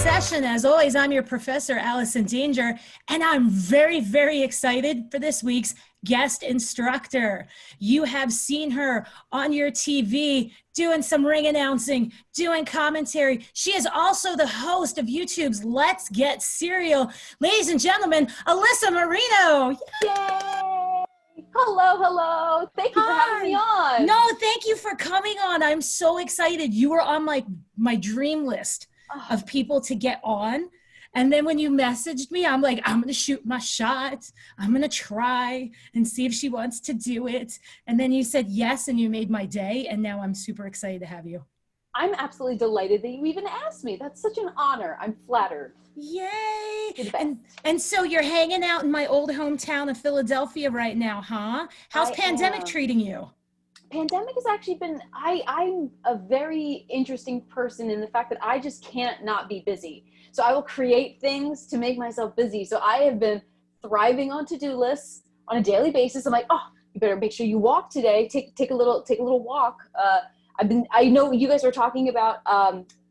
session. As always, I'm your professor, Allison Danger, and I'm very, very excited for this week's guest instructor. You have seen her on your TV doing some ring announcing, doing commentary. She is also the host of YouTube's Let's Get Serial. Ladies and gentlemen, Alyssa Marino. Yay! Hello, hello. Thank you for having me on. No, thank you for coming on. I'm so excited. You were on my dream list of people to get on. And then when you messaged me, I'm like, I'm going to shoot my shot. I'm going to try and see if she wants to do it. And then you said yes, and you made my day. And now I'm super excited to have you. I'm absolutely delighted that you even asked me. That's such an honor. I'm flattered. Yay. And so you're hanging out in my old hometown of Philadelphia right now, huh? How's pandemic treating you? Pandemic has actually been, I'm a very interesting person in the fact that I just can't not be busy. So I will create things to make myself busy. So I have been thriving on to-do lists on a daily basis. I'm like, oh, you better make sure you walk today. Take a little walk. I know you guys were talking about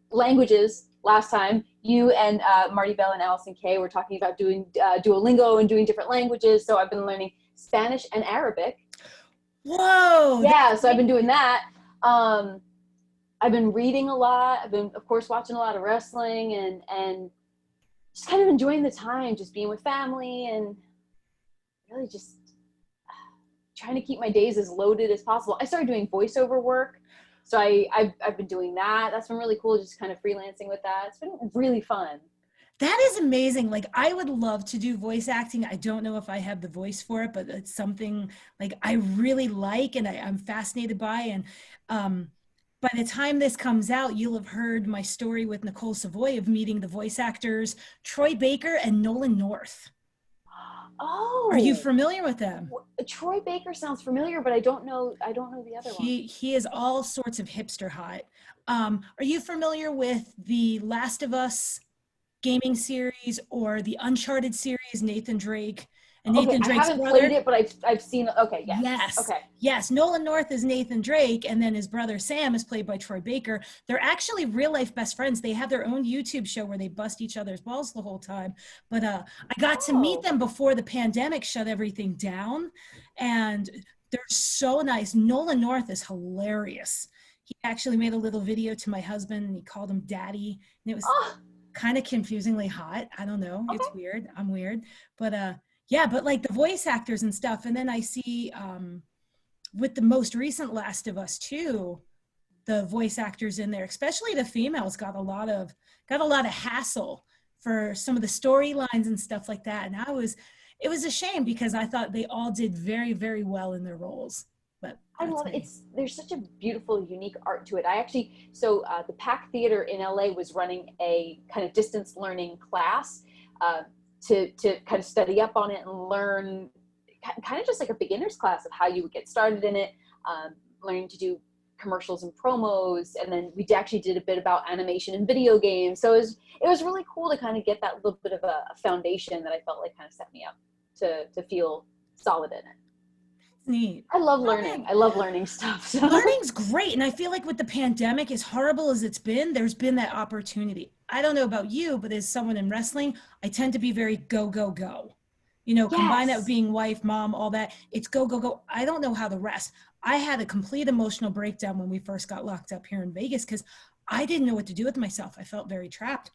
languages last time. You and Marty Bell and Allison Kay were talking about doing Duolingo and doing different languages. So I've been learning Spanish and Arabic. Whoa. Yeah, so I've been doing that. I've been reading a lot. I've been, of course, watching a lot of wrestling and just kind of enjoying the time, just being with family and really just trying to keep my days as loaded as possible. I started doing voiceover work. So I've been doing that. That's been really cool, just kind of freelancing with that. It's been really fun. That is amazing. Like, I would love to do voice acting. I don't know if I have the voice for it, but it's something like I really like and I'm fascinated by. And by the time this comes out, you'll have heard my story with Nicole Savoy of meeting the voice actors Troy Baker and Nolan North. Oh, are you familiar with them? Troy Baker sounds familiar, but I don't know the other one. He is all sorts of hipster hot. Are you familiar with the Last of Us gaming series or the Uncharted series, Nathan Drake and Nathan Drake's brother? I haven't played it, but I've seen it. Okay, yes. Yes. Okay. Yes. Nolan North is Nathan Drake, and then his brother Sam is played by Troy Baker. They're actually real life best friends. They have their own YouTube show where they bust each other's balls the whole time. But I got to meet them before the pandemic shut everything down, and they're so nice. Nolan North is hilarious. He actually made a little video to my husband, and he called him Daddy, and it was kind of confusingly hot. I don't know. Okay. It's weird. I'm weird. But yeah, but like the voice actors and stuff. And then I see with the most recent Last of Us too, the voice actors in there, especially the females, got a lot of hassle for some of the storylines and stuff like that. And it was a shame because I thought they all did very, very well in their roles. But I love it. There's such a beautiful, unique art to it. The PAC Theater in LA was running a kind of distance learning class to kind of study up on it and learn kind of just like a beginner's class of how you would get started in it, learning to do commercials and promos. And then we actually did a bit about animation and video games. So it was really cool to kind of get that little bit of a foundation that I felt like kind of set me up to feel solid in it. Neat. I love learning. I love learning stuff. So. Learning's great. And I feel like with the pandemic, as horrible as it's been, there's been that opportunity. I don't know about you, but as someone in wrestling, I tend to be very go, go, go. You know, combine that with being wife, mom, all that. It's go, go, go. I don't know how the rest. I had a complete emotional breakdown when we first got locked up here in Vegas because I didn't know what to do with myself. I felt very trapped.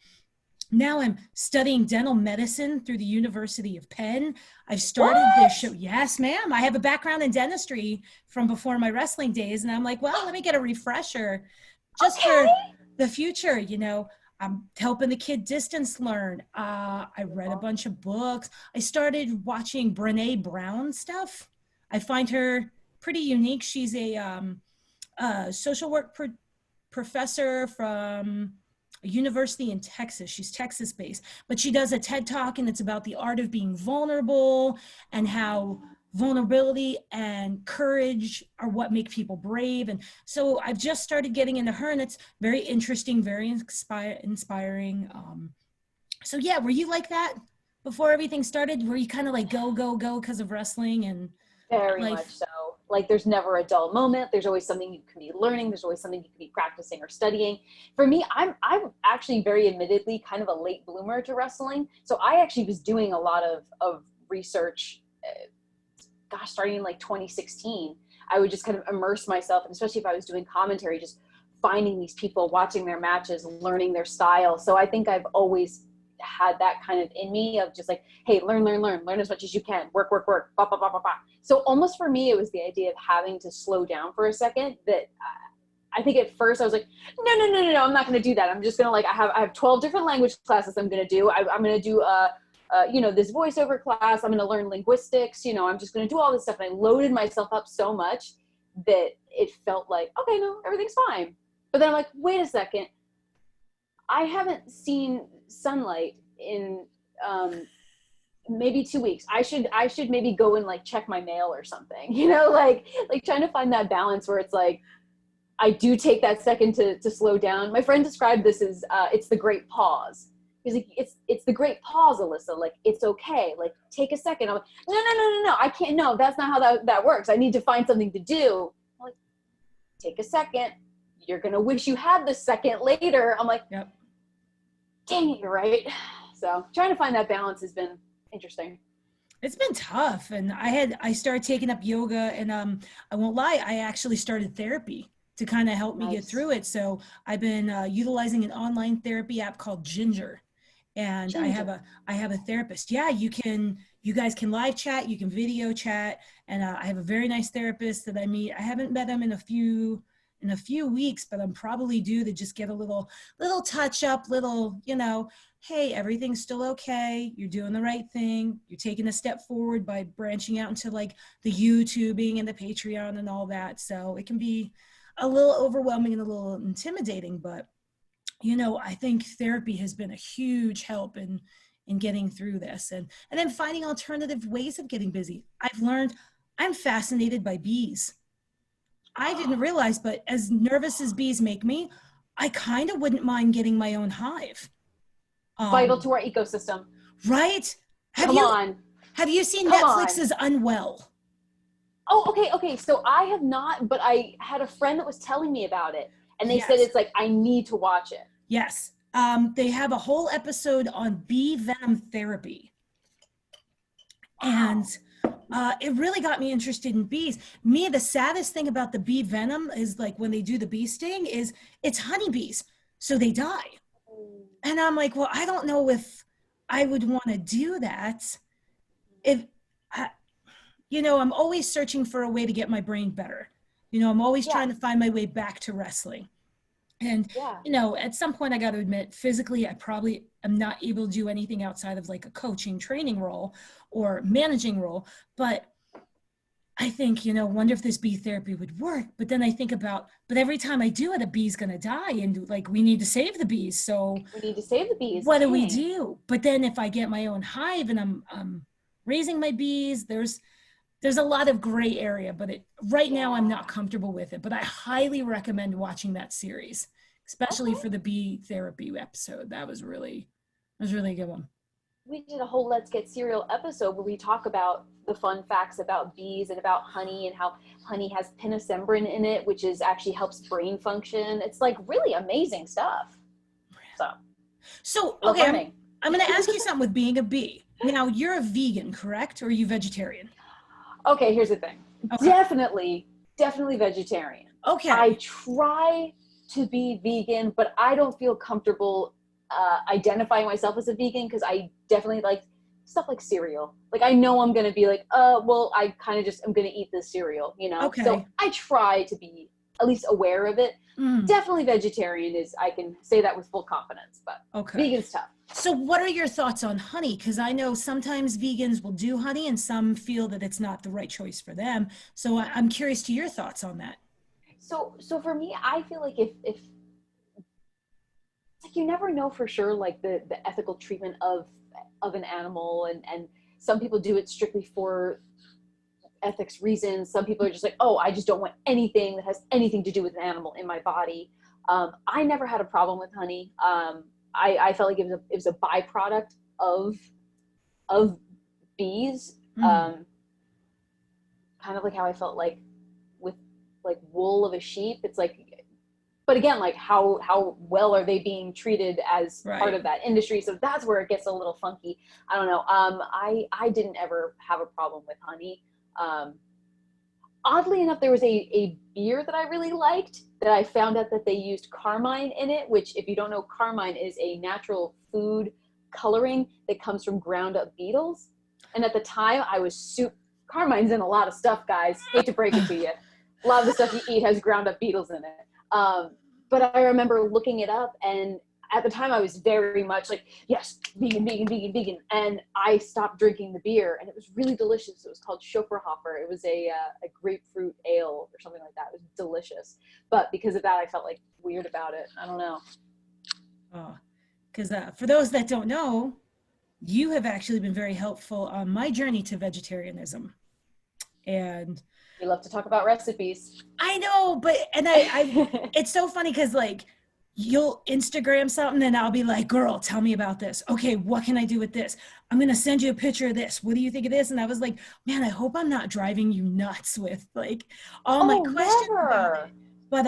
Now I'm studying dental medicine through the University of Penn. I've started this show. Yes, ma'am. I have a background in dentistry from before my wrestling days. And I'm like, well, let me get a refresher just for the future. You know, I'm helping the kid distance learn. I read a bunch of books. I started watching Brené Brown stuff. I find her pretty unique. She's a social work professor from a university in Texas. She's Texas based, but she does a TED Talk and it's about the art of being vulnerable and how vulnerability and courage are what make people brave. And so I've just started getting into her and it's very interesting, very inspiring. So yeah, were you like that before everything started? Were you kind of like go, go, go because of wrestling and very life? much so. Like there's never a dull moment. There's always something you can be learning. There's always something you can be practicing or studying. For me, I'm actually very admittedly kind of a late bloomer to wrestling. So I actually was doing a lot of research, starting in like 2016. I would just kind of immerse myself, and especially if I was doing commentary, just finding these people, watching their matches, learning their style. So I think I've always had that kind of in me of just like, hey, learn as much as you can, work, bah, bah, bah, bah, bah. So almost for me, it was the idea of having to slow down for a second that I think at first I was like, no, I'm not going to do that. I'm just going to like, I have 12 different language classes I'm going to do. I'm going to do, this voiceover class. I'm going to learn linguistics. I'm just going to do all this stuff. And I loaded myself up so much that it felt like, okay, no, everything's fine. But then I'm like, wait a second. I haven't seen sunlight in maybe 2 weeks. I should maybe go and like check my mail or something, like trying to find that balance where it's like, I do take that second to slow down. My friend described this as, it's the great pause. He's like, it's the great pause, Alyssa. Like, it's okay. Like, take a second. I'm like, no. I can't. No, that's not how that works. I need to find something to do. I'm like, take a second. You're going to wish you had the second later. I'm like, yep. Dang it, you're right. So trying to find that balance has been interesting. It's been tough. And I started taking up yoga, and I won't lie, I actually started therapy to kind of help me get through it. So I've been utilizing an online therapy app called Ginger. And Ginger. I have a therapist. Yeah, you guys can live chat, you can video chat. And I have a very nice therapist that I meet. I haven't met him in a few weeks, but I'm probably due to just get a little touch up, hey, everything's still okay. You're doing the right thing. You're taking a step forward by branching out into like the YouTubing and the Patreon and all that. So it can be a little overwhelming and a little intimidating, but I think therapy has been a huge help in getting through this, and then finding alternative ways of getting busy. I've learned I'm fascinated by bees. I didn't realize, but as nervous as bees make me, I kind of wouldn't mind getting my own hive. Vital to our ecosystem. Right? Have you seen Netflix's Unwell? Oh, okay. So I have not, but I had a friend that was telling me about it, and they said it's like, I need to watch it. Yes. They have a whole episode on bee venom therapy. Wow. And it really got me interested in bees. The saddest thing about the bee venom is like when they do the bee sting is it's honeybees, so they die. And I'm like, well, I don't know if I would want to do that. I'm always searching for a way to get my brain better. I'm always trying to find my way back to wrestling. And, at some point I got to admit, physically, I probably am not able to do anything outside of like a coaching training role or managing role. But I think, wonder if this bee therapy would work. But then I think about, but every time I do it, a bee's going to die. And like, we need to save the bees. So we need to save the bees. What do we do? But then if I get my own hive and I'm raising my bees, there's a lot of gray area, but right now I'm not comfortable with it. But I highly recommend watching that series, especially for the bee therapy episode. That was really a good one. We did a whole Let's Get Cereal episode where we talk about the fun facts about bees and about honey and how honey has pinosembrin in it, which actually helps brain function. It's like really amazing stuff. So okay, I'm going to ask you something with being a bee. Now, you're a vegan, correct? Or are you vegetarian? Okay, here's the thing. Okay. Definitely vegetarian. Okay. I try to be vegan, but I don't feel comfortable identifying myself as a vegan because I definitely like stuff like cereal. Like I know I'm going to be like, I kind of just am going to eat this cereal, Okay. So I try to be at least aware of it. Definitely vegetarian I can say that with full confidence, but vegan's tough. So what are your thoughts on honey? Because I know sometimes vegans will do honey and some feel that it's not the right choice for them. So I'm curious to your thoughts on that. So for me, I feel like if it's like you never know for sure, like the ethical treatment of an animal, and some people do it strictly for ethics reasons. Some people are just like, I just don't want anything that has anything to do with an animal in my body. I never had a problem with honey. I felt like it was a byproduct of bees. Kind of like how I felt like like wool of a sheep. It's like, but again, like how well are they being treated as part of that industry? So that's where it gets a little funky. I don't know. I didn't ever have a problem with honey. Oddly enough, there was a beer that I really liked that I found out that they used carmine in it, which, if you don't know, carmine is a natural food coloring that comes from ground up beetles. And at the time, I was carmine's in a lot of stuff, guys. Hate to break it to you. A lot of the stuff you eat has ground up beetles in it. But I remember looking it up, and at the time I was very much like, yes, vegan, vegan, vegan, vegan. And I stopped drinking the beer, and it was really delicious. It was called Schofferhofer. It was a grapefruit ale or something like that. It was delicious. But because of that, I felt like weird about it. I don't know. Oh, because for those that don't know, you have actually been very helpful on my journey to vegetarianism. And we love to talk about recipes. I know, but, and I it's so funny because like, you'll Instagram something and I'll be like, girl, tell me about this. Okay, what can I do with this? I'm going to send you a picture of this. What do you think of this? And I was like, man, I hope I'm not driving you nuts with like all my questions about it. But,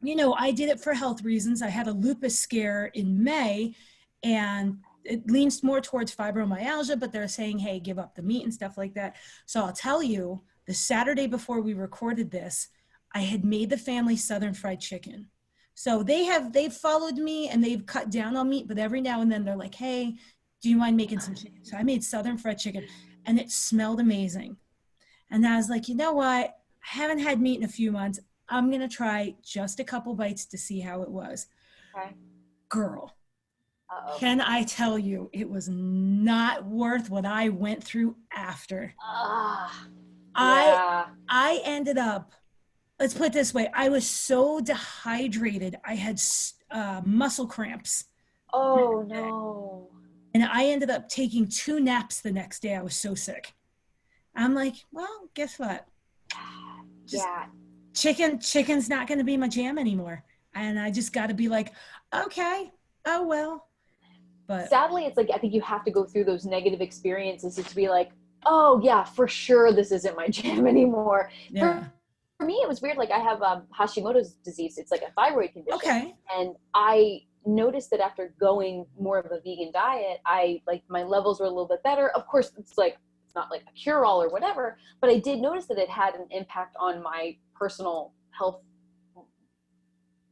you know, I did it for health reasons. I had a lupus scare in May, and it leans more towards fibromyalgia, but they're saying, hey, give up the meat and stuff like that. So I'll tell you, the Saturday before we recorded this, I had made the family Southern fried chicken. So they've followed me and they've cut down on meat, but every now and then they're like, hey, do you mind making some chicken? So I made Southern fried chicken, and it smelled amazing. And I was like, you know what? I haven't had meat in a few months. I'm going to try just a couple bites to see how it was. Okay. Girl, can I tell you, it was not worth what I went through after. Yeah. I ended up, let's put it this way, I was so dehydrated. I had muscle cramps. Oh, no. And I ended up taking 2 naps the next day. I was so sick. I'm like, well, guess what? Yeah. Chicken's not going to be my jam anymore. And I just got to be like, okay, oh, well. But sadly, it's like, I think you have to go through those negative experiences to be like, oh yeah, for sure, this isn't my jam anymore. Yeah. For me, it was weird. Like, I have Hashimoto's disease. It's like a thyroid condition. Okay. And I noticed that after going more of a vegan diet, my levels were a little bit better. Of course, it's not like a cure-all or whatever, but I did notice that it had an impact on my personal health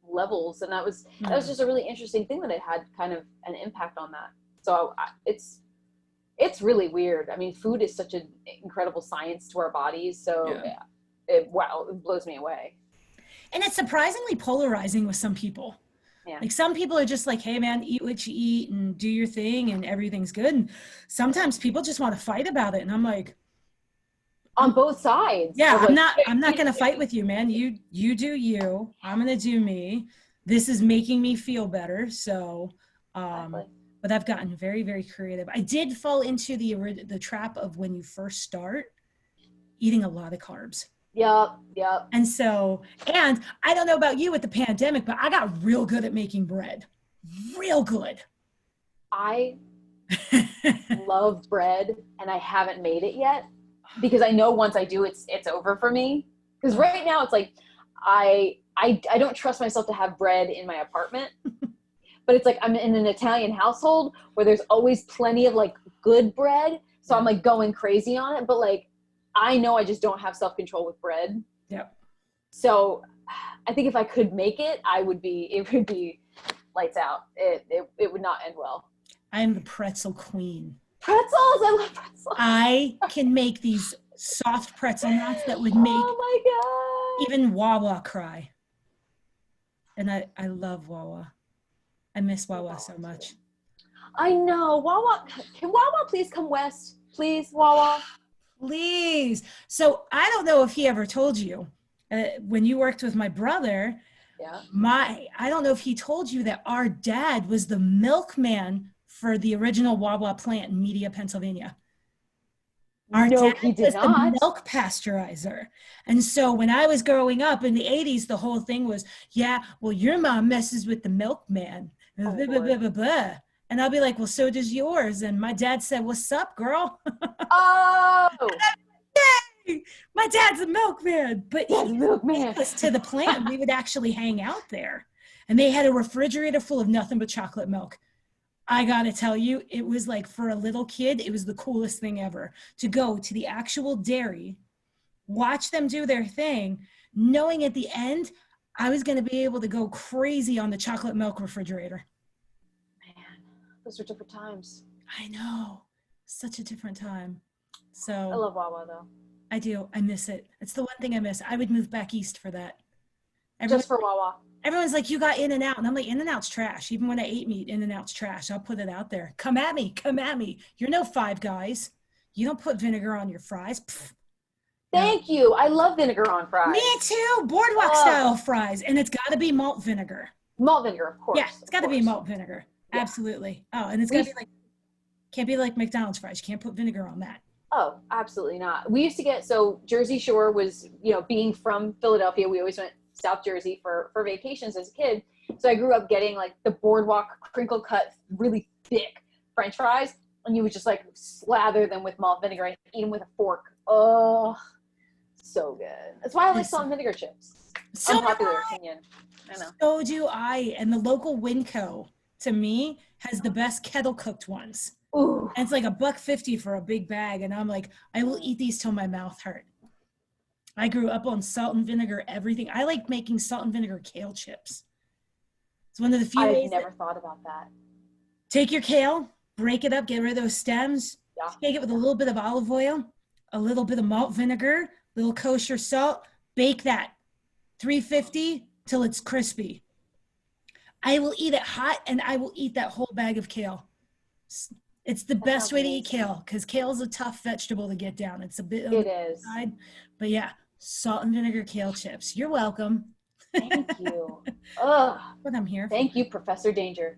levels, and that was just a really interesting thing, that it had kind of an impact on that. So it's really weird. I mean, food is such an incredible science to our bodies, so it blows me away. And it's surprisingly polarizing with some people. Yeah. Like, some people are just like, hey man, eat what you eat and do your thing and everything's good. And sometimes people just want to fight about it, and I'm like, on both sides. Yeah, I'm not going to fight with you, man. You do you. I'm going to do me. This is making me feel better. So, but I've gotten very, very creative. I did fall into the trap of, when you first start, eating a lot of carbs. Yep. And so, and I don't know about you with the pandemic, but I got real good at making bread. Real good. I love bread, and I haven't made it yet, because I know once I do, it's over for me. Because right now it's like, I don't trust myself to have bread in my apartment, but it's like, I'm in an Italian household where there's always plenty of like good bread. So I'm like going crazy on it, but like, I know I just don't have self-control with bread. Yep. So I think if I could make it, it would be lights out. It would not end well. I'm the pretzel queen. Pretzels, I love pretzels. I can make these soft pretzel knots that would make, oh my God, even Wawa cry. And I love Wawa. I miss Wawa so much. I know. Wawa, can Wawa please come west? Please, Wawa. Please. So I don't know if he ever told you, when you worked with my brother, I don't know if he told you that our dad was the milkman for the original Wawa plant in Media, Pennsylvania. Our dad he did was not. The milk pasteurizer. And so when I was growing up in the 80s, the whole thing was, well, your mom messes with the milkman. Blah, blah, blah, blah. And I'll be like, well, so does yours. And my dad said, what's up, girl? Oh! My dad's a milkman, but he Dad's a milkman. took us to the plant. We would actually hang out there, and they had a refrigerator full of nothing but chocolate milk. I gotta tell you, it was like, for a little kid, it was the coolest thing ever to go to the actual dairy, watch them do their thing, knowing at the end I was going to be able to go crazy on the chocolate milk refrigerator. Man, those are different times. I know. Such a different time. So I love Wawa though. I do. I miss it. It's the one thing I miss. I would move back east for that. Just for Wawa. Everyone's like, you got In-N-Out. And I'm like, In-N-Out's trash. Even when I ate meat, In-N-Out's trash. I'll put it out there. Come at me. Come at me. You're no Five Guys. You don't put vinegar on your fries. Pfft. Thank you. I love vinegar on fries. Me too. Boardwalk style fries. And it's got to be malt vinegar. Malt vinegar, of course. Yeah, it's got to be malt vinegar. Yeah. Absolutely. Oh, and it's got to be like, can't be like McDonald's fries. You can't put vinegar on that. Oh, absolutely not. We used to get, so Jersey Shore was, being from Philadelphia, we always went South Jersey for vacations as a kid. So I grew up getting like the Boardwalk crinkle cut, really thick French fries. And you would just like slather them with malt vinegar and eat them with a fork. Oh, so good. That's why I like salt and vinegar chips. So unpopular opinion. I know. So do I. And the local Winco, to me, has the best kettle cooked ones. Ooh. And it's like $1.50 for a big bag. And I'm like, I will eat these till my mouth hurt. I grew up on salt and vinegar, everything. I like making salt and vinegar kale chips. It's one of the few ways. I've never thought about that. Take your kale, break it up, get rid of those stems, take it with a little bit of olive oil, a little bit of malt vinegar, little kosher salt, bake that 350 till it's crispy. I will eat it hot, and I will eat that whole bag of kale. It's the best way to eat kale, because kale is a tough vegetable to get down. It's a bit on the side, but yeah, salt and vinegar kale chips. You're welcome. Thank you. Ugh. That's what I'm here for. Thank you, Professor Danger.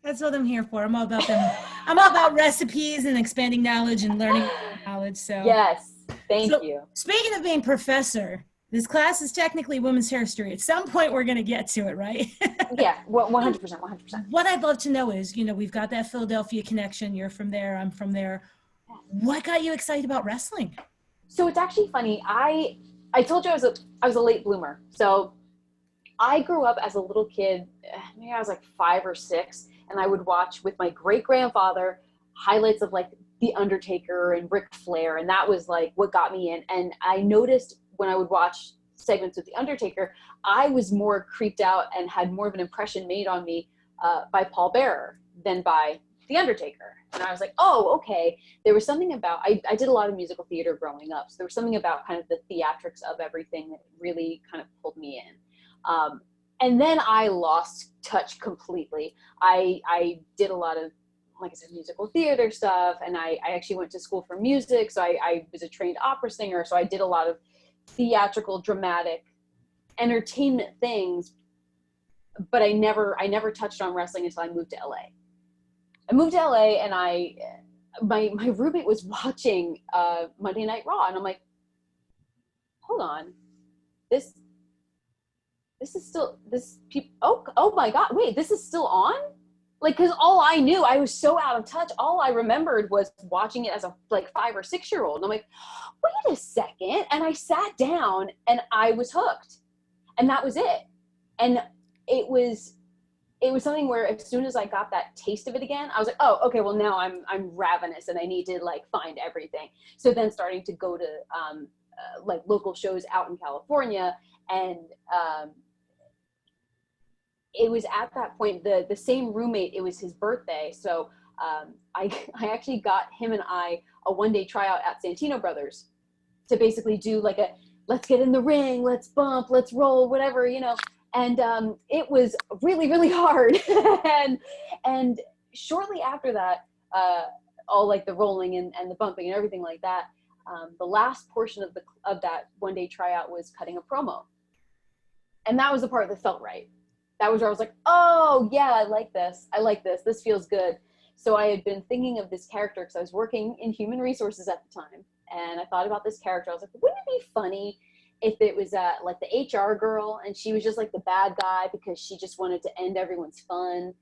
That's what I'm here for. I'm all about them. I'm all about recipes and expanding knowledge and learning knowledge. So yes, thank you. Speaking of being professor, this class is technically women's Herstory. At some point, we're going to get to it, right? Yeah, 100%, 100%. What I'd love to know is, we've got that Philadelphia connection. You're from there. I'm from there. What got you excited about wrestling? So it's actually funny. I told you I was a late bloomer. So I grew up as a little kid. Maybe I was like 5 or 6, and I would watch with my great grandfather highlights of like The Undertaker and Ric Flair, and that was like what got me in. And I noticed when I would watch segments with The Undertaker, I was more creeped out and had more of an impression made on me by Paul Bearer than by The Undertaker. And I was like, oh, okay. There was something about, I did a lot of musical theater growing up, so there was something about kind of the theatrics of everything that really kind of pulled me in. And then I lost touch completely. I did a lot of, like I said, musical theater stuff, and I actually went to school for music, so I was a trained opera singer, so I did a lot of theatrical, dramatic, entertainment things, but I never touched on wrestling until I moved to LA. I moved to LA, and my roommate was watching Monday Night Raw, and I'm like, hold on, this is still, oh my God, wait, this is still on? Like, because all I knew, I was so out of touch. All I remembered was watching it as a 5 or 6 year old. And I'm like, wait a second. And I sat down and I was hooked. And that was it. And it was something where as soon as I got that taste of it again, I was like, oh, okay, well now I'm ravenous and I need to find everything. So then starting to go to local shows out in California, and it was at that point, the same roommate, it was his birthday. So I actually got him and I a one-day tryout at Santino Brothers to basically do like a, let's get in the ring, let's bump, let's roll, whatever, And it was really, really hard. and shortly after that, all like the rolling and the bumping and everything like that, the last portion of that one-day tryout was cutting a promo. And that was the part that felt right. That was where I was like, oh yeah, I like this. This feels good. So I had been thinking of this character because I was working in human resources at the time. And I thought about this character. I was like, wouldn't it be funny if it was like the HR girl and she was just like the bad guy because she just wanted to end everyone's fun.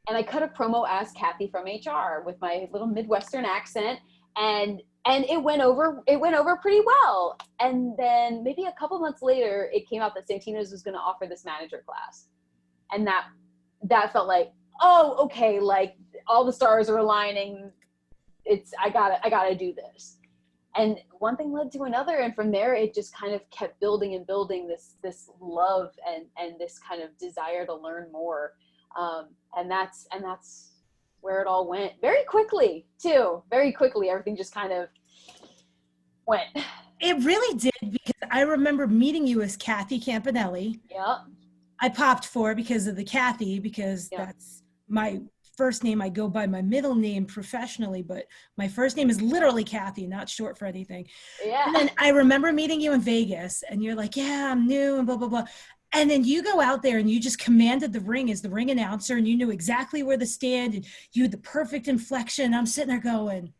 And I cut a promo as Kathy from HR with my little Midwestern accent. And And it went over pretty well. And then maybe a couple months later, it came out that Santino's was going to offer this manager class. And that felt like, oh, okay, like all the stars are aligning. I gotta do this. And one thing led to another, and from there it just kind of kept building and building this love and this kind of desire to learn more. And that's where it all went very quickly too. Very quickly, everything just kind of went. It really did, because I remember meeting you as Kathy Campanelli. Yeah. I popped for because of the Kathy, because that's my first name. I go by my middle name professionally, but my first name is literally Kathy, not short for anything. Yeah. And then I remember meeting you in Vegas, and you're like, yeah, I'm new and blah, blah, blah. And then you go out there and you just commanded the ring as the ring announcer, and you knew exactly where to stand, and you had the perfect inflection. I'm sitting there going,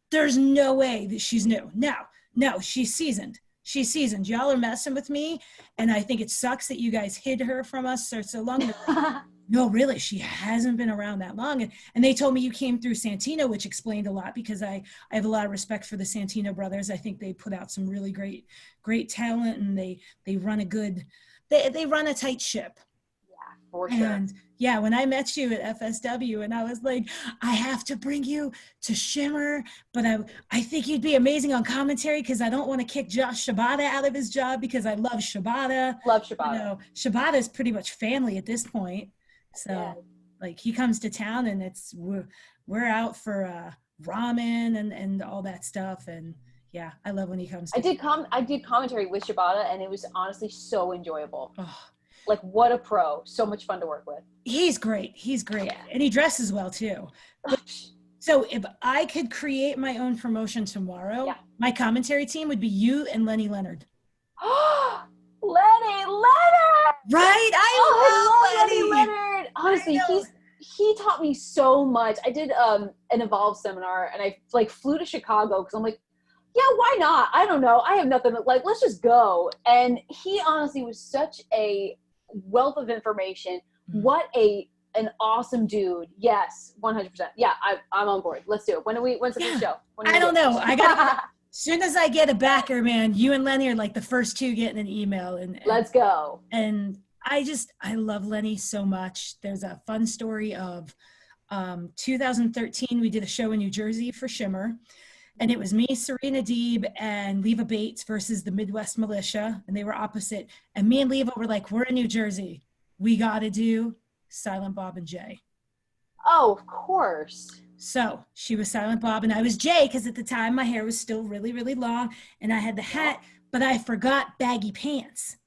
there's no way that she's new. No, she's seasoned. She's seasoned. Y'all are messing with me. And I think it sucks that you guys hid her from us for so long. No, really, she hasn't been around that long. And they told me you came through Santino, which explained a lot, because I have a lot of respect for the Santino brothers. I think they put out some really great talent, and they run a good, they run a tight ship. Yeah, for sure. And yeah, when I met you at FSW, and I was like, I have to bring you to Shimmer, but I think you'd be amazing on commentary, because I don't want to kick Josh Shibata out of his job, because I love Shibata. Love Shibata. You know, Shibata is pretty much family at this point. So like he comes to town, and we're out for ramen and all that stuff. And yeah, I love when he comes. I did commentary with Shibata, and it was honestly so enjoyable. Oh. Like, what a pro. So much fun to work with. He's great. Yeah. And he dresses well too. So if I could create my own promotion tomorrow, my commentary team would be you and Lenny Leonard. Lenny Leonard! Right? I love Lenny Leonard. Honestly, he taught me so much. I did an Evolve seminar, and I like flew to Chicago because I'm like, yeah, why not? I don't know. I have nothing. Like, let's just go. And he honestly was such a wealth of information. What an awesome dude. Yes, 100%. Yeah, I'm on board. Let's do it. When's the show? I don't know. I got as soon as I get a backer, man, you and Lenny are like the first two getting an email. And let's go. And I love Lenny so much. There's a fun story of 2013. We did a show in New Jersey for Shimmer. And it was me, Serena Deeb, and Leva Bates versus the Midwest Militia. And they were opposite. And me and Leva were like, we're in New Jersey. We got to do Silent Bob and Jay. Oh, of course. So she was Silent Bob and I was Jay, because at the time my hair was still really, really long. And I had the hat, but I forgot baggy pants.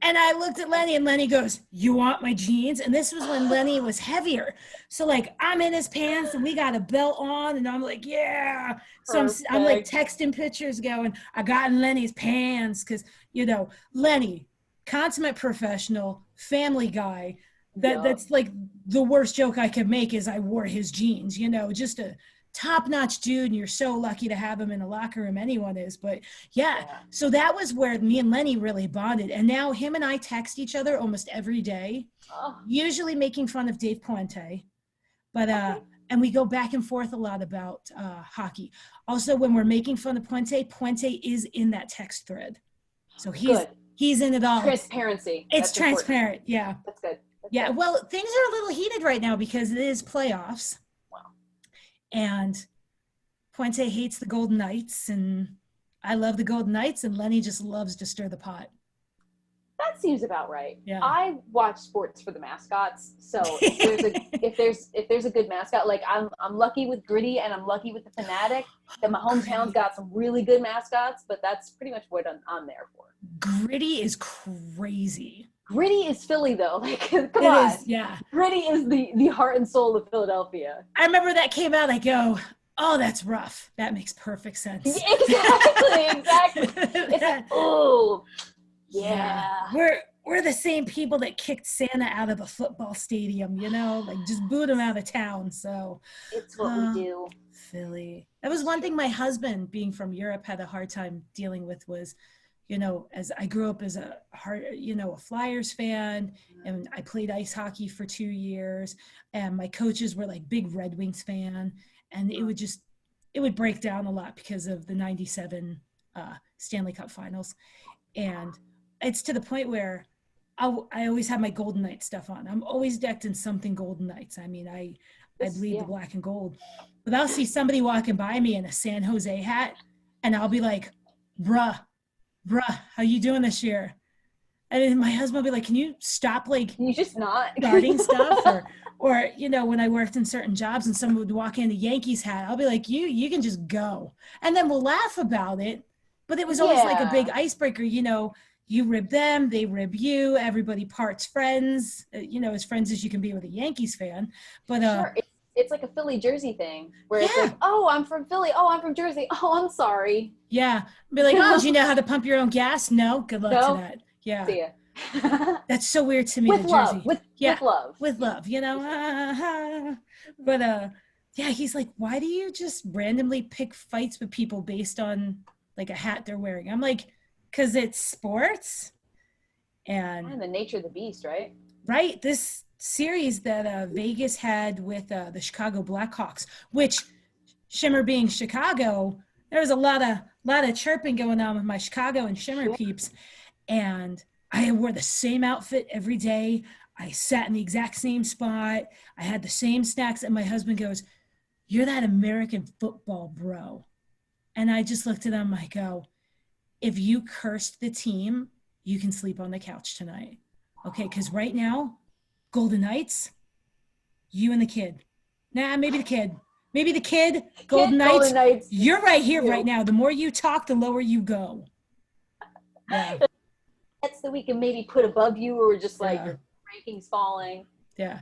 And I looked at Lenny, and Lenny goes, you want my jeans? And this was when Lenny was heavier. So like I'm in his pants, and we got a belt on, and I'm like, yeah. So I'm like texting pictures going, I got in Lenny's pants, because, you know, Lenny, consummate professional, family guy. That's like the worst joke I could make is I wore his jeans, you know, just a top-notch dude, and you're so lucky to have him in a locker room. Anyone is. But yeah, so that was where me and Lenny really bonded. And now him and I text each other almost every day, usually making fun of Dave Puente, but and we go back and forth a lot about hockey. Also, when we're making fun of Puente is in that text thread, so he's in it all. Transparency. It's transparent. Yeah, that's good. Yeah, well, things are a little heated right now because it is playoffs. And Puente hates the Golden Knights, and I love the Golden Knights, and Lenny just loves to stir the pot. That seems about right. Yeah. I watch sports for the mascots, so if there's a good mascot, like I'm lucky with Gritty, and I'm lucky with the Fanatic. That my hometown's got some really good mascots, but that's pretty much what I'm there for. Gritty is crazy. Gritty is Philly, though. Like, come on. Is, yeah. Gritty is the heart and soul of Philadelphia. I remember that came out. I go, oh, that's rough. That makes perfect sense. Exactly. It's like, oh, yeah. We're the same people that kicked Santa out of a football stadium, you know, like just boot him out of town. So it's what we do. Philly. That was one thing my husband, being from Europe, had a hard time dealing with was, you know, as I grew up as a Flyers fan, and I played ice hockey for 2 years, and my coaches were like big Red Wings fan, and it it would break down a lot because of the 97 Stanley Cup finals. And it's to the point where I always have my Golden Knights stuff on. I'm always decked in something Golden Knights. I mean, I bleed the black and gold. But I'll see somebody walking by me in a San Jose hat, and I'll be like, bruh, how you doing this year? And then my husband will be like, can you stop like you just not starting stuff? Or, you know, when I worked in certain jobs and someone would walk in a Yankees hat, I'll be like, you can just go. And then we'll laugh about it. But it was always like a big icebreaker, you know, you rib them, they rib you, everybody parts friends, you know, as friends as you can be with a Yankees fan. But sure. It's like a Philly Jersey thing where it's like, oh, I'm from Philly. Oh, I'm from Jersey. Oh, I'm sorry. Yeah. Be like, oh, do you know how to pump your own gas? No. Good luck to that. Yeah. See ya. That's so weird to me. With the love. Jersey. With love, you know. But yeah, he's like, why do you just randomly pick fights with people based on like a hat they're wearing? I'm like, because it's sports. And the nature of the beast, right? Right. This series that Vegas had with the Chicago Blackhawks, which Shimmer being Chicago, there was a lot of chirping going on with my Chicago and Shimmer peeps. And I wore the same outfit every day. I sat in the exact same spot. I had the same snacks. And my husband goes, you're that American football bro. And I just looked at him. I go, if you cursed the team, you can sleep on the couch tonight. Okay, because right now, Golden Knights, you and the kid. Nah, maybe the kid. Golden Knights. You're right here, right now. The more you talk, the lower you go. Yeah. That's that we can maybe put above you, or just like your rankings falling. Yeah.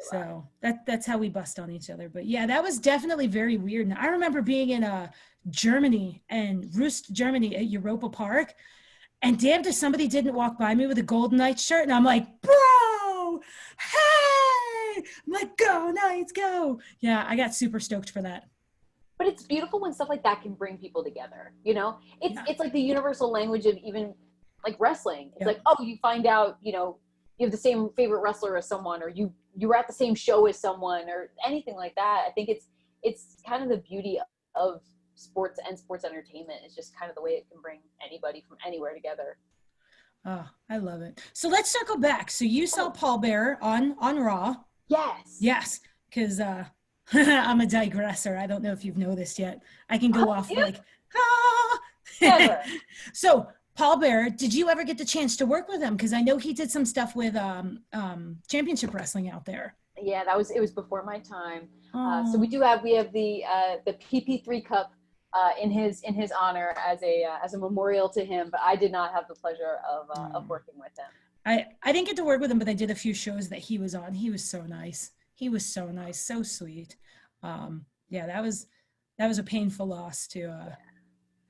So that's how we bust on each other. But yeah, that was definitely very weird. And I remember being in Germany and Rust, Germany at Europa Park. And damned if somebody didn't walk by me with a Golden Knights shirt. And I'm like, bro, hey! I'm like, go Knights, go. Yeah, I got super stoked for that. But it's beautiful when stuff like that can bring people together, you know? It's like the universal language of even like wrestling. It's like, oh, you find out, you know, you have the same favorite wrestler as someone, or you were at the same show as someone, or anything like that. I think it's kind of the beauty of sports and sports entertainment. Is just kind of the way it can bring anybody from anywhere together. Oh, I love it. So let's circle back. So you saw Paul Bearer on Raw. Yes, because I'm a digressor. I don't know if you've noticed yet. I can go off like Never. So Paul Bearer, did you ever get the chance to work with him? Because I know he did some stuff with championship wrestling out there. Yeah, it was before my time. So we have the PP3 Cup in his honor as a memorial to him, but I did not have the pleasure of working with him. I didn't get to work with him, but I did a few shows that he was on. He was so nice. So sweet. Yeah, that was a painful loss to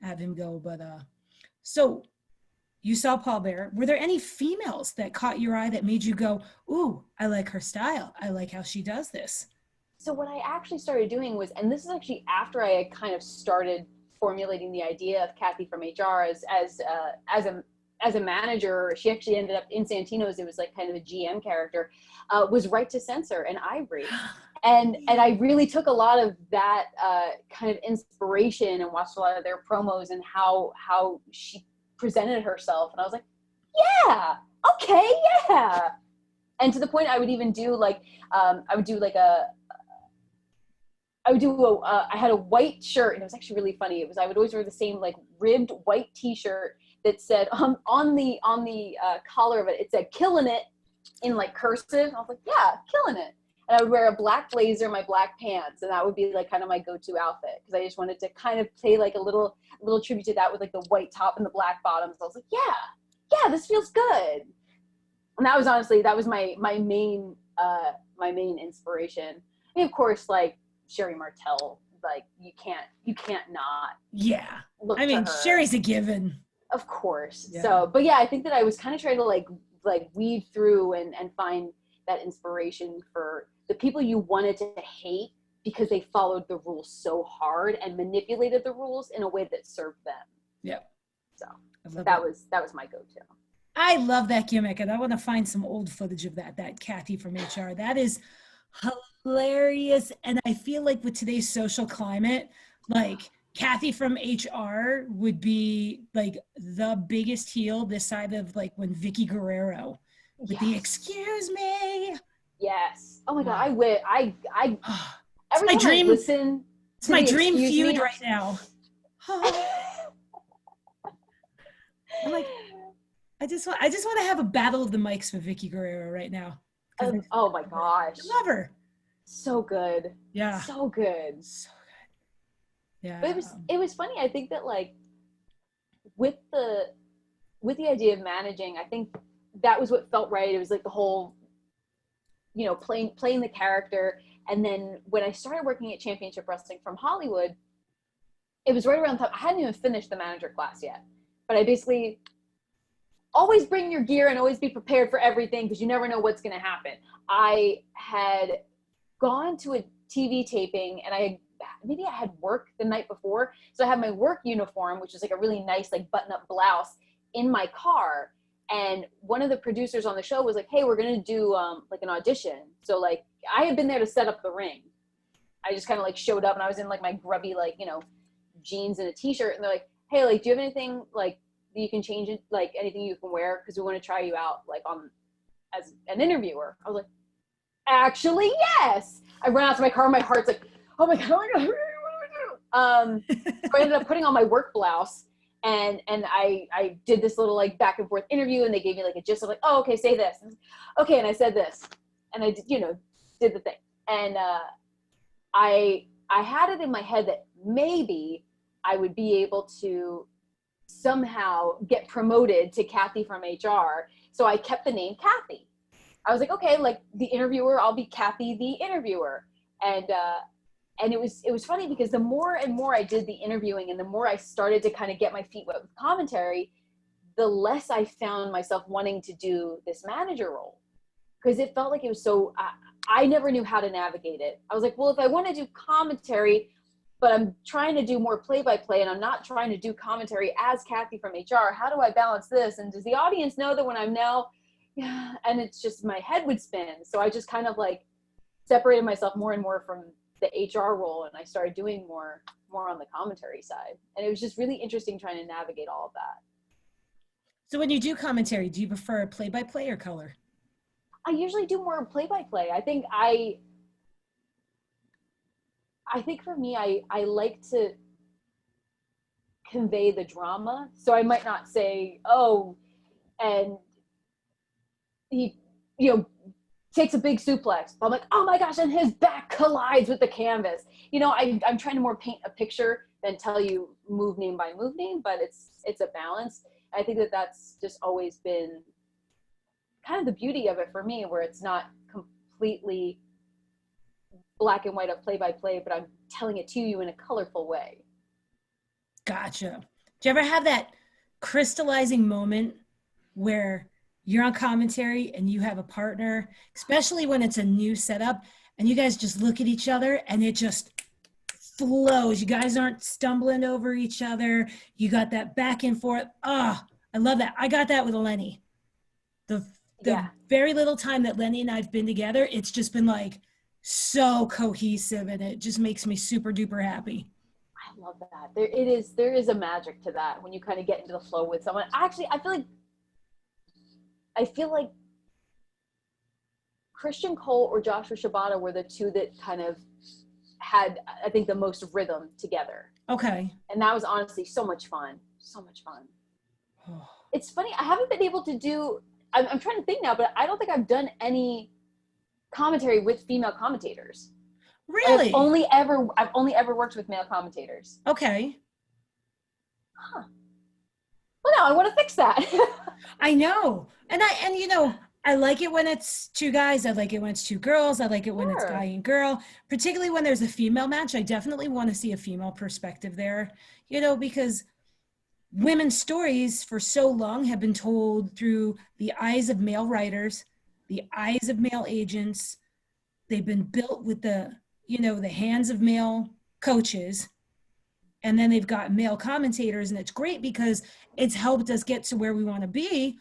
have him go. But so you saw Paul Bearer. Were there any females that caught your eye that made you go, ooh, I like her style. I like how she does this? So what I actually started doing was, and this is actually after I had kind of started formulating the idea of Kathy from HR as a manager. She actually ended up in Santino's. It was like kind of a GM character, was Right to Censor and Ivory. And I really took a lot of that kind of inspiration and watched a lot of their promos and how she presented herself. And I was like, yeah, okay, yeah. And to the point I would even do like, I had a white shirt, and it was actually really funny. I would always wear the same like ribbed white t-shirt that said on the collar of it, it said "Killing It" in like cursive. I was like, yeah, killing it. And I would wear a black blazer, my black pants, and that would be like kind of my go-to outfit, because I just wanted to kind of pay like a little tribute to that with like the white top and the black bottoms. I was like, yeah, this feels good. And that was honestly, my main inspiration. I mean, of course, like Sherry Martel, like you can't not. Yeah. Look I mean, Sherry's a given. Of course. Yeah. So, but yeah, I think that I was kind of trying to like weed through and find that inspiration for the people you wanted to hate because they followed the rules so hard and manipulated the rules in a way that served them. Yeah. So that was my go-to. I love that gimmick, and I want to find some old footage of that Kathy from HR. That is hilarious. And I feel like with today's social climate, Like Kathy from HR would be like the biggest heel this side of like when Vicky Guerrero with the excuse me. Yes. Oh my God. It's Every my time I dream. listen It's to my the dream excuse feud me, right now. I'm like, I just want to have a battle of the mics with Vicky Guerrero right now. oh my gosh. I love her. So good. Yeah. So good. So good. Yeah. But it was funny. I think that like with the idea of managing, I think that was what felt right. It was like the whole, playing the character. And then when I started working at Championship Wrestling from Hollywood, it was right around the time I hadn't even finished the manager class yet. But I basically always bring your gear and always be prepared for everything because you never know what's going to happen. I had gone to a TV taping and maybe I had work the night before. So I had my work uniform, which is like a really nice, like button-up blouse in my car. And one of the producers on the show was like, hey, we're going to do like an audition. So like I had been there to set up the ring. I just kind of like showed up and I was in like my grubby, like, jeans and a t-shirt. And they're like, hey, like, do you have anything like that you can change it? Like anything you can wear? Cause we want to try you out like as an interviewer. I was like, actually, yes. I ran out to my car and my heart's like, oh my God, what do I do? So I ended up putting on my work blouse and I did this little like back and forth interview and they gave me like a gist of like, oh, okay, say this. And okay. And I said this and I did, did the thing. And I had it in my head that maybe I would be able to somehow get promoted to Kathy from HR. So I kept the name Kathy. I was like, okay, like the interviewer, I'll be Kathy, the interviewer. And it was funny because the more and more I did the interviewing and the more I started to kind of get my feet wet with commentary, the less I found myself wanting to do this manager role. Because it felt like it was so, I never knew how to navigate it. I was like, well, if I want to do commentary, but I'm trying to do more play-by-play and I'm not trying to do commentary as Kathy from HR, how do I balance this? And does the audience know that when I'm now, yeah, and it's just my head would spin. So I just kind of like separated myself more and more from the HR role and I started doing more on the commentary side. And it was just really interesting trying to navigate all of that. So when you do commentary, do you prefer play-by-play or color? I usually do more play-by-play. I think for me, I like to convey the drama. So I might not say, oh, and he, takes a big suplex. But I'm like, oh my gosh, and his back collides with the canvas. I'm trying to more paint a picture than tell you move name by move name, but it's a balance. I think that that's just always been kind of the beauty of it for me, where it's not completely black and white of play by play, but I'm telling it to you in a colorful way. Gotcha. Do you ever have that crystallizing moment where you're on commentary and you have a partner, especially when it's a new setup, and you guys just look at each other and it just flows? You guys aren't stumbling over each other. You got that back and forth. Oh, I love that. I got that with Lenny. The very little time that Lenny and I've been together, it's just been like so cohesive and it just makes me super duper happy. I love that. There is a magic to that when you kind of get into the flow with someone. Actually, I feel like Christian Cole or Joshua Shibata were the two that kind of had, I think, the most rhythm together. Okay. And that was honestly so much fun. So much fun. It's funny. I haven't been able to do, I'm trying to think now, but I don't think I've done any commentary with female commentators. Really? I've only ever worked with male commentators. Okay. Huh. Well, now I want to fix that. I know. And I like it when it's two guys. I like it when it's two girls. I like it when it's guy and girl, particularly when there's a female match. I definitely want to see a female perspective there, because women's stories for so long have been told through the eyes of male writers, the eyes of male agents. They've been built with the hands of male coaches. And then they've got male commentators, and it's great because it's helped us get to where we want to be.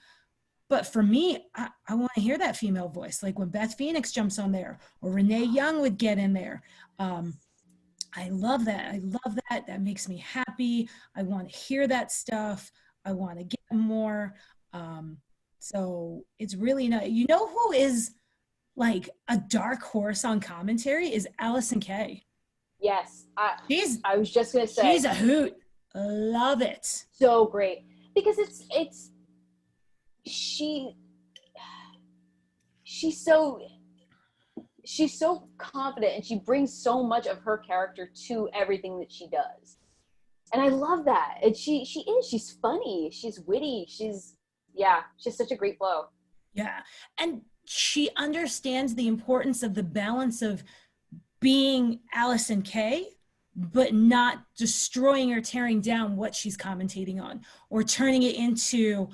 But for me, I want to hear that female voice, like when Beth Phoenix jumps on there, or Renee Young would get in there. I love that. I love that. That makes me happy. I want to hear that stuff. I want to get more. Um, so it's really not, you know, who is like a dark horse on commentary is Allison Kay. Yes, She's I was just gonna say, she's a hoot. Love it. so great because it's she she's so she's so confident and she brings so much of her character to everything that she does, and I love that. And she's funny, she's witty, she's such a great flow. Yeah. And she understands the importance of the balance of being Allison Kay, but not destroying or tearing down what she's commentating on or turning it into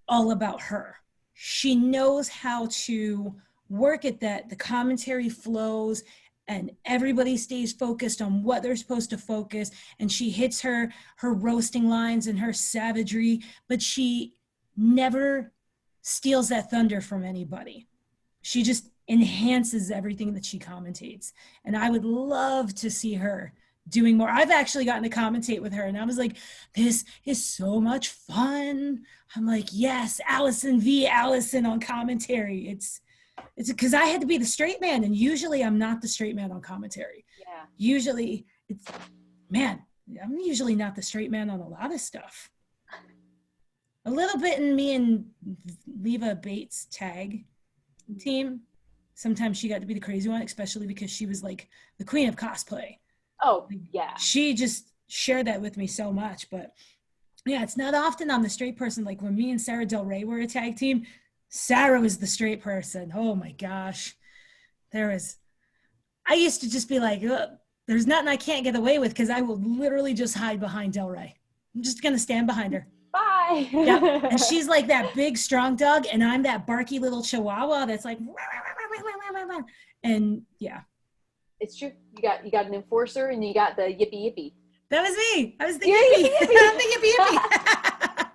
all about her. She knows how to work at that. The commentary flows and everybody stays focused on what they're supposed to focus. And she hits her roasting lines and her savagery, but she never steals that thunder from anybody. She just enhances everything that she commentates. And I would love to see her doing more. I've actually gotten to commentate with her and I was like, this is so much fun. I'm like, yes, Allison v. Allison on commentary. It's because I had to be the straight man, and usually I'm not the straight man on commentary. Yeah. Usually it's, man, I'm usually not the straight man on a lot of stuff. A little bit in me and Leva Bates' tag team. Sometimes she got to be the crazy one, especially because she was like the queen of cosplay. Oh, yeah. She just shared that with me so much. But yeah, it's not often I'm the straight person. Like when me and Sarah Del Rey were a tag team, Sarah was the straight person. Oh my gosh. I used to just be like, there's nothing I can't get away with because I will literally just hide behind Del Rey. I'm just going to stand behind her. Bye. Yep. And she's like that big, strong dog, and I'm that barky little chihuahua that's like, and yeah. It's true. You got an enforcer and you got the yippee yippee. That was me. I was the Yippee. yippee. I'm the yippee yippee.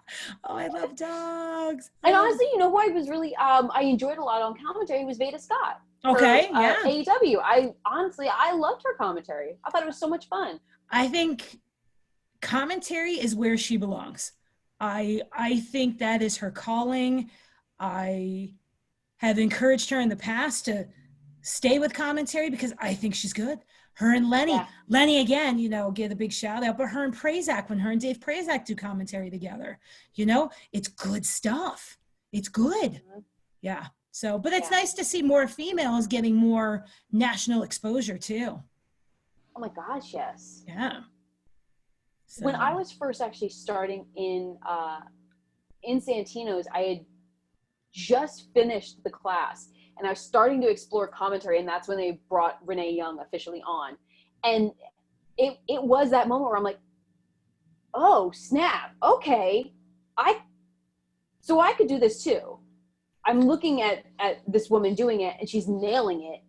Oh, I love dogs. And honestly, you know who I was really I enjoyed a lot on commentary was Veda Scott. Okay, For, yeah. AEW. I loved her commentary. I thought it was so much fun. I think commentary is where she belongs. I think that is her calling. I have encouraged her in the past to stay with commentary because I think she's good. Her and Lenny. Yeah. Lenny, again, get a big shout out, but her and Prazak, when her and Dave Prazak do commentary together, it's good stuff. It's good. Mm-hmm. Yeah. So, but it's nice to see more females getting more national exposure too. Oh my gosh, yes. Yeah. So. When I was first actually starting in Santino's, I had just finished the class and I was starting to explore commentary, and that's when they brought Renee Young officially on. And it was that moment where I'm like, oh, snap. Okay. So I could do this too. I'm looking at this woman doing it and she's nailing it.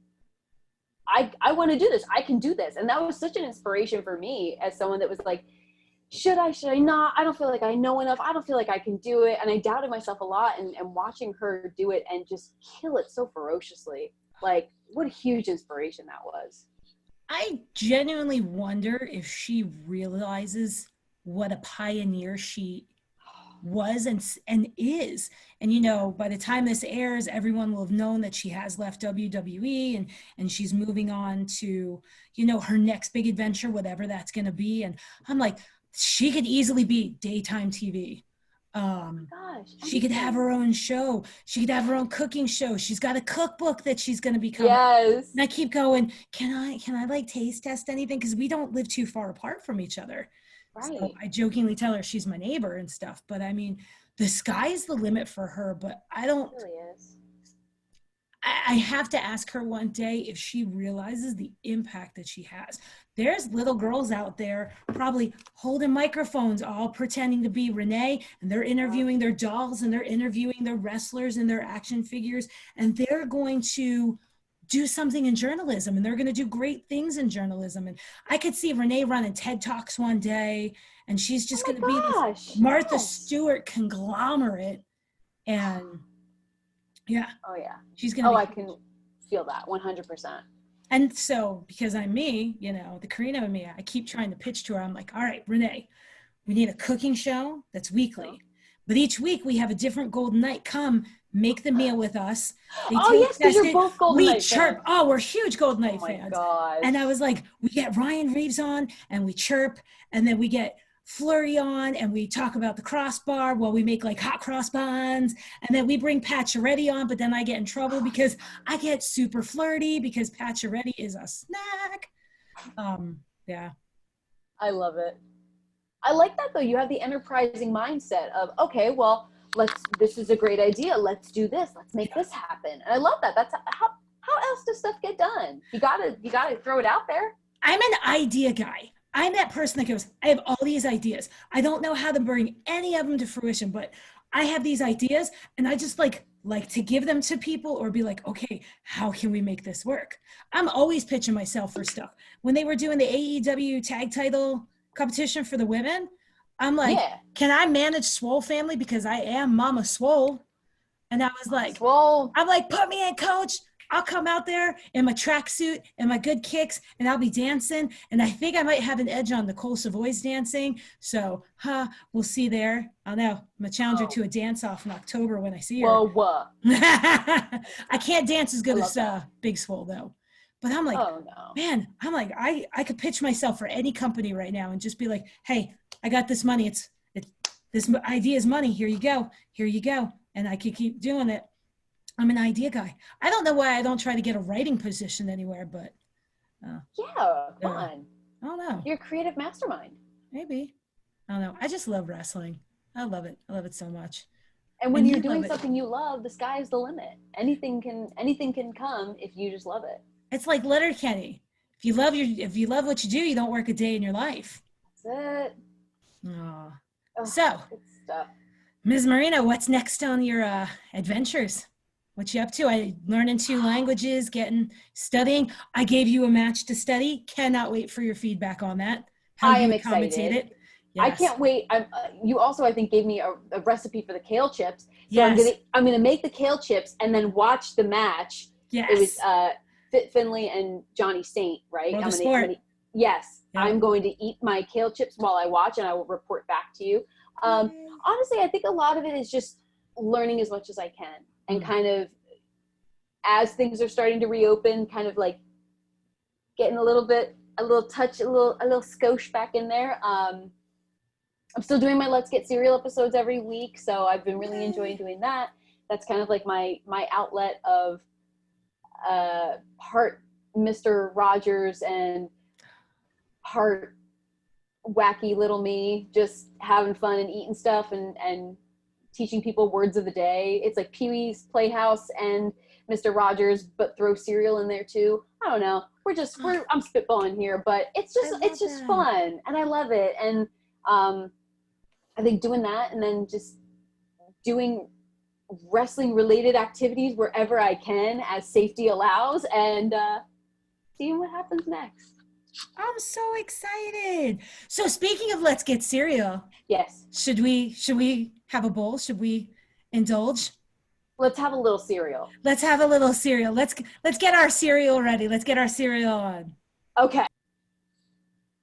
I want to do this. I can do this. And that was such an inspiration for me as someone that was like, should I not? I don't feel like I know enough. I don't feel like I can do it. And I doubted myself a lot, and watching her do it and just kill it so ferociously. Like, what a huge inspiration that was. I genuinely wonder if she realizes what a pioneer she was and is. And, by the time this airs, everyone will have known that she has left WWE and she's moving on to, her next big adventure, whatever that's going to be. And I'm like, she could easily be daytime TV. She could have her own show. She could have her own cooking show. She's got a cookbook that she's going to become. Yes. And I keep going, can I like taste test anything? Because we don't live too far apart from each other. Right. So I jokingly tell her she's my neighbor and stuff. But I mean, the sky's the limit for her. But I don't. It really is. I have to ask her one day if she realizes the impact that she has. There's little girls out there probably holding microphones, all pretending to be Renee, and they're interviewing their dolls and they're interviewing their wrestlers and their action figures, and they're going to do something in journalism, and they're going to do great things in journalism. And I could see Renee running TED Talks one day, and she's just going to be this Martha Stewart conglomerate. And yeah. Oh yeah. She's going to I can feel that 100%. And so because I'm me, you know, the Karina in me, I keep trying to pitch to her. I'm like, all right, Renee, we need a cooking show that's weekly. But each week we have a different Golden Knight come make the meal with us. They Oh taste yes, because test you're it. both Golden We Knight chirp. fans. Oh, we're huge Golden Oh Knight my fans. gosh. And I was like, we get Ryan Reeves on and we chirp. And then we get Flurry on and we talk about the crossbar while we make like hot cross buns. And then we bring Pacioretty on, but then I get in trouble because I get super flirty because Pacioretty is a snack. Yeah. I love it. I like that though. You have the enterprising mindset of, okay, well, this is a great idea. Let's do this. Let's make this happen. And I love that. That's how else does stuff get done? You gotta throw it out there. I'm an idea guy. I'm that person that goes, I have all these ideas. I don't know how to bring any of them to fruition, but I have these ideas and I just like to give them to people or be like, okay, how can we make this work? I'm always pitching myself for stuff. When they were doing the AEW tag title competition for the women, I'm like, Yeah. can I manage Swole Family? Because I am Mama Swole. And I was like, Well, I'm like, put me in, coach. I'll come out there in my tracksuit and my good kicks and I'll be dancing. And I think I might have an edge on Nicole Savoy's dancing. So, we'll see there. I don't know. I'm a challenger to a dance off in October when I see her. whoa. I can't dance as good as Big Swole though. But I'm like, oh no. Man, I'm like, I could pitch myself for any company right now and just be like, hey, I got this money. This idea is money. Here you go. Here you go. And I could keep doing it. I'm an idea guy. I don't know why I don't try to get a writing position anywhere, but Yeah, fun. I don't know. You're a creative mastermind. Maybe. I don't know. I just love wrestling. I love it. I love it so much. And when you're doing something you love, the sky is the limit. Anything can come if you just love it. It's like Letterkenny. If you love what you do, you don't work a day in your life. That's it. Oh. Ugh, So, good stuff. Ms. Marino, what's next on your adventures? What you up to? I learning 2 languages, studying. I gave you a match to study. Cannot wait for your feedback on that. How I you am commentate excited. it. Yes. I can't wait. You also, I think, gave me a recipe for the kale chips. So yes. I'm gonna make the kale chips and then watch the match. Yes. It was Fit Finley and Johnny Saint, right? Yes. Yep. I'm going to eat my kale chips while I watch, and I will report back to you. Honestly, I think a lot of it is just learning as much as I can, and kind of as things are starting to reopen, kind of like getting a little skosh back in there. I'm still doing my Let's Get Cereal episodes every week, so I've been really enjoying doing that. That's kind of like my outlet of part Mr. Rogers and part wacky little me, just having fun and eating stuff and teaching people words of the day. It's like Pee-wee's Playhouse and Mr. Rogers, but throw cereal in there too. I don't know. I'm spitballing here, but it's just fun, and I love it. And I think doing that, and then just doing wrestling related activities wherever I can as safety allows, and seeing what happens next. I'm so excited. So speaking of Let's Get Cereal. Yes. Should we have a bowl? Should we indulge? Let's have a little cereal. Let's have a little cereal. Let's get our cereal ready. Let's get our cereal on. Okay.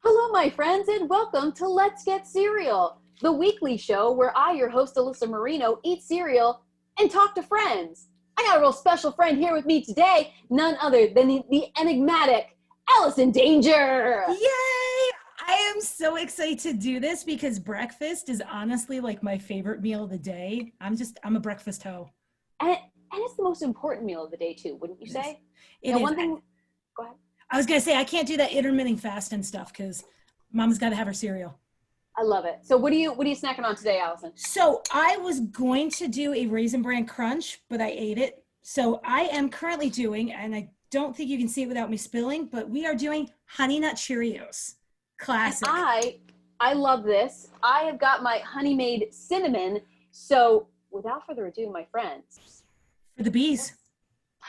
Hello, my friends, and welcome to Let's Get Cereal, the weekly show where I, your host, Alyssa Marino, eat cereal and talk to friends. I got a real special friend here with me today, none other than the enigmatic Allison Danger. Yay! I am so excited to do this because breakfast is honestly like my favorite meal of the day. I'm a breakfast hoe. And it's the most important meal of the day too, wouldn't you say? It is. One thing, go ahead. I was going to say, I can't do that intermittent fasting stuff because Mom's got to have her cereal. I love it. So what are you snacking on today, Allison? So I was going to do a Raisin Bran Crunch, but I ate it. So I am currently doing, and I don't think you can see it without me spilling, but we are doing Honey Nut Cheerios. Classic. And I love this. I have got my Honey Made Cinnamon. So without further ado, my friends. For the bees.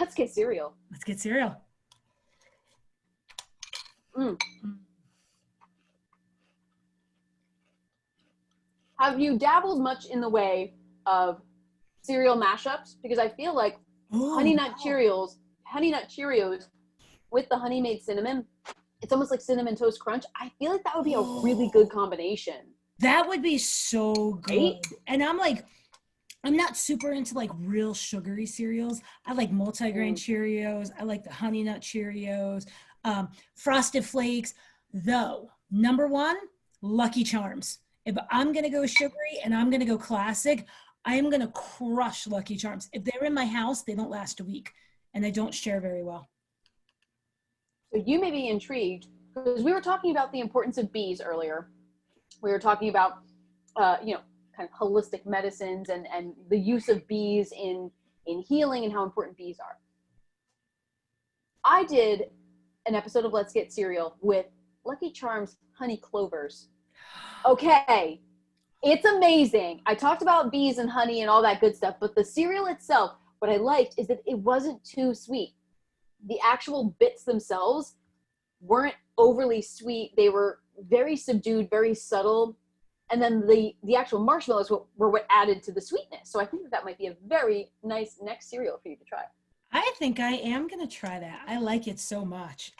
Let's get cereal. Let's get cereal. Have you dabbled much in the way of cereal mashups? Because I feel like Honey Nut Cheerios with the honey made cinnamon, it's almost like cinnamon toast crunch. I feel like that would be a really good combination. That would be so good. Right? And I'm not super into like real sugary cereals. I like multigrain Cheerios. I like the Honey Nut Cheerios, Frosted Flakes. Though, number one, Lucky Charms. If I'm going to go sugary and I'm going to go classic, I am going to crush Lucky Charms. If they're in my house, they don't last a week and they don't share very well. So you may be intrigued because we were talking about the importance of bees earlier. We were talking about, kind of holistic medicines and the use of bees in healing and how important bees are. I did an episode of Let's Get Cereal with Lucky Charms honey clovers. Okay, it's amazing. I talked about bees and honey and all that good stuff, but the cereal itself, what I liked is that it wasn't too sweet. The actual bits themselves weren't overly sweet. They were very subdued, very subtle. And then the actual marshmallows were what added to the sweetness. So I think that might be a very nice next cereal for you to try. I think I am going to try that. I like it so much.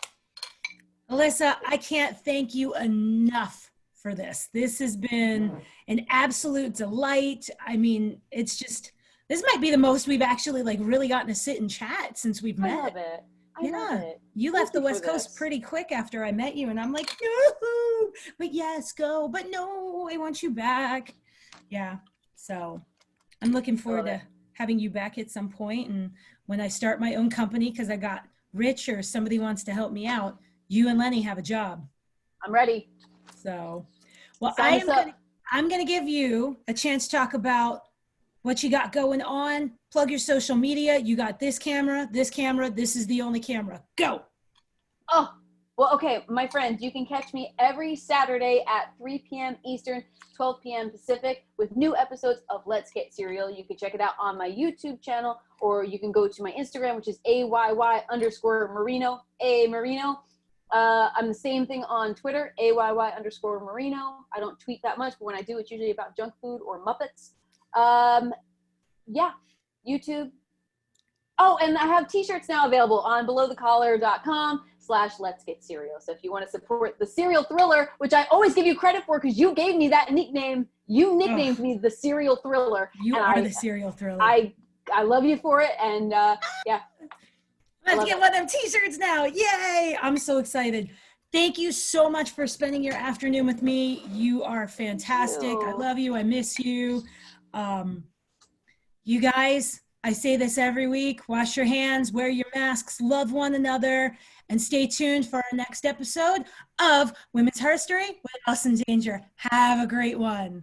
Alyssa, I can't thank you enough for this. This has been an absolute delight. I mean, it's just, this might be the most we've actually like really gotten to sit and chat since we've met. I love it. I love it. You left the West Coast pretty quick after I met you, and I'm like, no, but yes, go, but no, I want you back. Yeah, so I'm looking forward to having you back at some point, and when I start my own company, because I got rich or somebody wants to help me out, you and Lenny have a job. I'm ready. So, well, I'm going to give you a chance to talk about what you got going on. Plug your social media. You got this camera, this is the only camera. Go. Oh, well, okay, my friends, you can catch me every Saturday at 3 p.m. Eastern, 12 p.m. Pacific with new episodes of Let's Get Cereal. You can check it out on my YouTube channel, or you can go to my Instagram, which is AYY_Marino, A Marino. I'm the same thing on Twitter, AYY_Marino. I don't tweet that much, but when I do, it's usually about junk food or Muppets. Yeah, YouTube. Oh, and I have t-shirts now available on belowthecollar.com/Let's Get Cereal. So if you want to support the Cereal Thriller, which I always give you credit for because you gave me that nickname, you nicknamed me the Cereal Thriller. You are the Cereal Thriller. I love you for it, and yeah. Let's get one of them t-shirts now. Yay! I'm so excited. Thank you so much for spending your afternoon with me. You are fantastic. I love you. I miss you. You guys, I say this every week, wash your hands, wear your masks, love one another, and stay tuned for our next episode of Women's Herstory with Us in Danger. Have a great one.